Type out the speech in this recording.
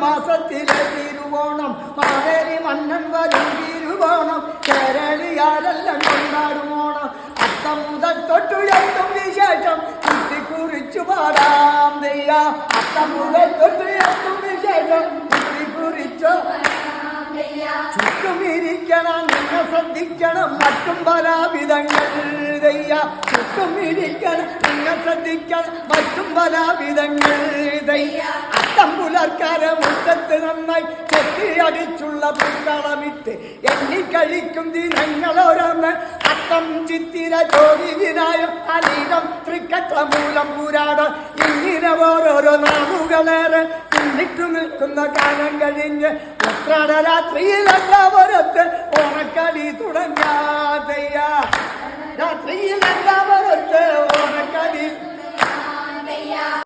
മാസത്തിലെ തിരുവോണം മാവേലി മന്നൻ വരും തിരുവോണം കേരളീയാരെല്ലാം കൊണ്ടാടുമോണം അത്തം മുതൽ തൊട്ടുയർത്തും വിശേഷം കുറിച്ചു പാടാം ദയ്യ അത്തം മുതൽ തൊട്ടുയർത്തും വിശേഷം കുറിച്ചു ചുറ്റുമിരിക്കണം നിങ്ങൾ ശ്രദ്ധിക്കണം മറ്റും പലാവിധങ്ങൾ ദയ്യ ചുറ്റുമിരിക്കണം നിങ്ങൾ ശ്രദ്ധിക്കണം മറ്റും പലാവിധങ്ങൾ ദയ്യ അത്തം പുലർക്കാരെ മുറ്റത്ത് നന്നായി ചെത്തിയടിച്ചുള്ള പുൽക്കളമിട്ട് എണ്ണിക്കഴിക്കും ദിനങ്ങളോരോന്ന് അത്തം ചിത്തിര ചോതി വിനായം അനീകം തൃക്കട്ട മൂലം പുരാടം ഇങ്ങനെ ഓരോരോ നാമുകളേറെ പിന്നിട്ടു നിൽക്കുന്ന കാലം കഴിഞ്ഞ് ഉത്രാട രാത്രിയിലെല്ലാവരത്ത് ഓണക്കളി തുടങ്ങാതയ്യ രാത്രിയിലെല്ലാവരത്ത് ഓണക്കളി